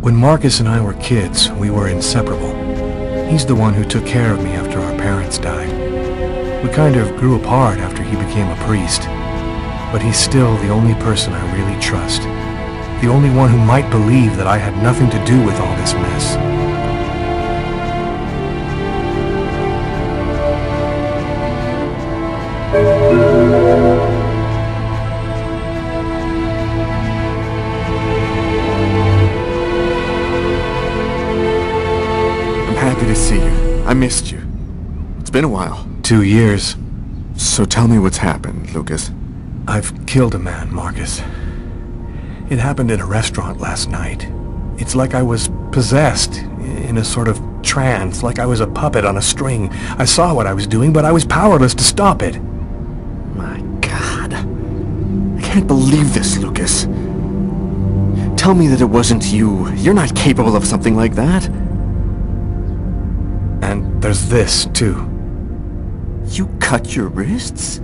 When Marcus and I were kids, we were inseparable. He's the one who took care of me after our parents died. We kind of grew apart after he became a priest. But he's still the only person I really trust. The only one who might believe that I had nothing to do with all this mess. I'm happy to see you. I missed you. It's been a while. 2 years. So tell me what's happened, Lucas. I've killed a man, Marcus. It happened in a restaurant last night. It's like I was possessed, in a sort of trance, like I was a puppet on a string. I saw what I was doing, but I was powerless to stop it. My God. I can't believe this, Lucas. Tell me that it wasn't you. You're not capable of something like that. And there's this, too. You cut your wrists?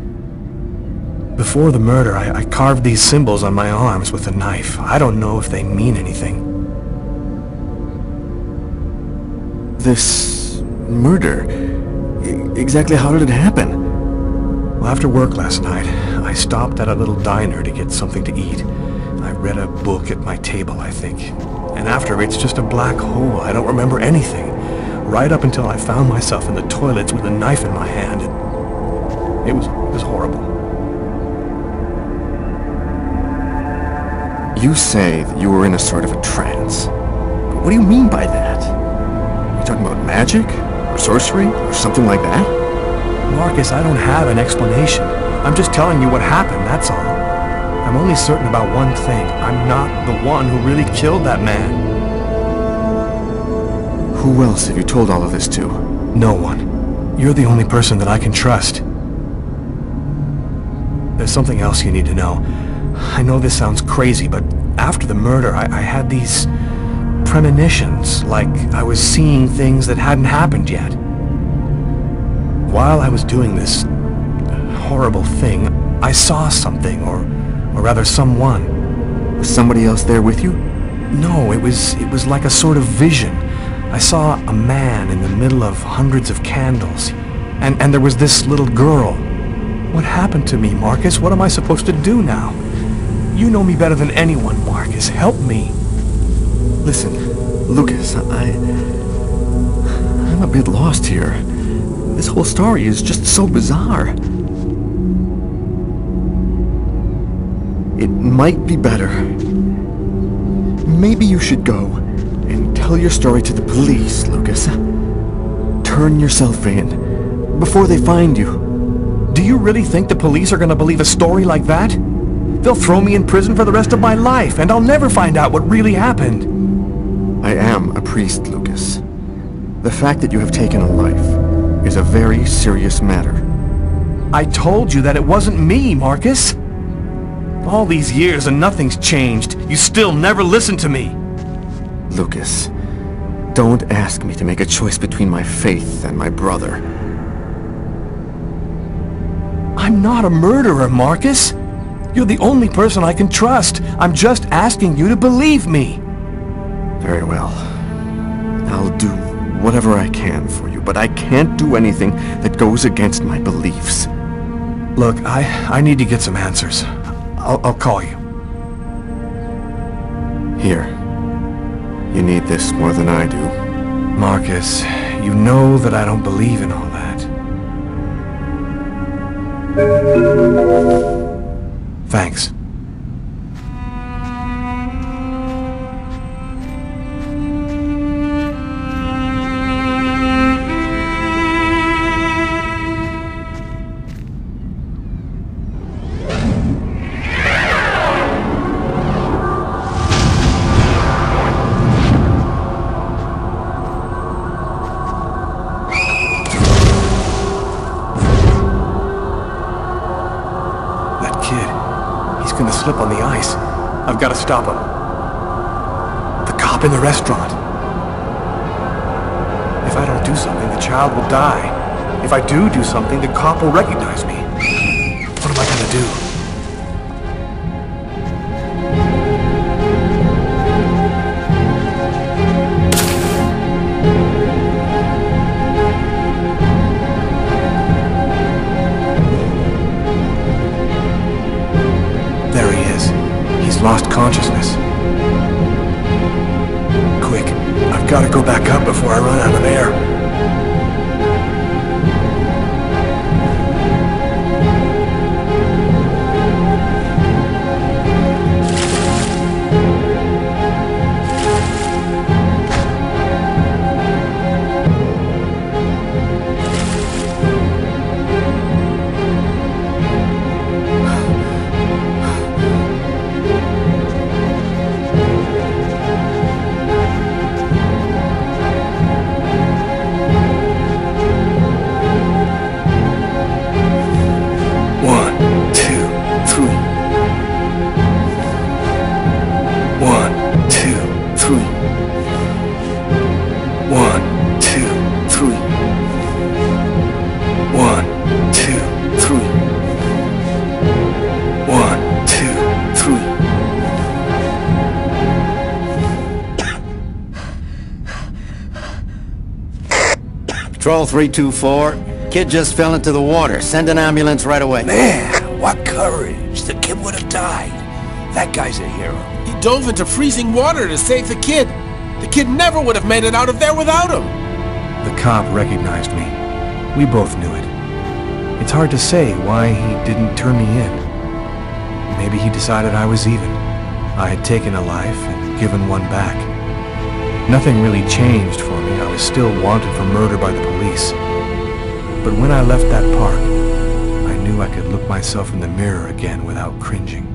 Before the murder, I carved these symbols on my arms with a knife. I don't know if they mean anything. This murder? Exactly how did it happen? Well, after work last night, I stopped at a little diner to get something to eat. I read a book at my table, I think. And after, it's just a black hole. I don't remember anything. Right up until I found myself in the toilets with a knife in my hand. It was horrible. You say that you were in a sort of a trance. But what do you mean by that? Are you talking about magic? Or sorcery? Or something like that? Marcus, I don't have an explanation. I'm just telling you what happened, that's all. I'm only certain about one thing. I'm not the one who really killed that man. Who else have you told all of this to? No one. You're the only person that I can trust. There's something else you need to know. I know this sounds crazy, but after the murder, I had these premonitions, like I was seeing things that hadn't happened yet. While I was doing this horrible thing, I saw something, or rather someone. Was somebody else there with you? No, it was like a sort of vision. I saw a man in the middle of hundreds of candles, and there was this little girl. What happened to me, Marcus? What am I supposed to do now? You know me better than anyone, Marcus. Help me. Listen, Lucas, I'm a bit lost here. This whole story is just so bizarre. It might be better. Maybe you should go and tell your story to the police, Lucas. Turn yourself in before they find you. Do you really think the police are going to believe a story like that? They'll throw me in prison for the rest of my life, and I'll never find out what really happened. I am a priest, Lucas. The fact that you have taken a life is a very serious matter. I told you that it wasn't me, Marcus. All these years and nothing's changed. You still never listen to me. Lucas, don't ask me to make a choice between my faith and my brother. I'm not a murderer, Marcus. You're the only person I can trust. I'm just asking you to believe me. Very well. I'll do whatever I can for you, but I can't do anything that goes against my beliefs. Look, I need to get some answers. I'll call you. Here. You need this more than I do. Marcus, you know that I don't believe in all that. Thanks. Gonna slip on the ice. I've got to stop him. The cop in the restaurant. If I don't do something, the child will die. If I do something, the cop will recognize me. What am I gonna do? lost consciousness. Quick, I've got to go back up before I run out of air. Patrol 324. Kid just fell into the water. Send an ambulance right away. Man, what courage. The kid would have died. That guy's a hero. He dove into freezing water to save the kid. The kid never would have made it out of there without him. The cop recognized me. We both knew it. It's hard to say why he didn't turn me in. Maybe he decided I was even. I had taken a life and given one back. Nothing really changed for me. I was still wanted for murder by the police. But when I left that park, I knew I could look myself in the mirror again without cringing.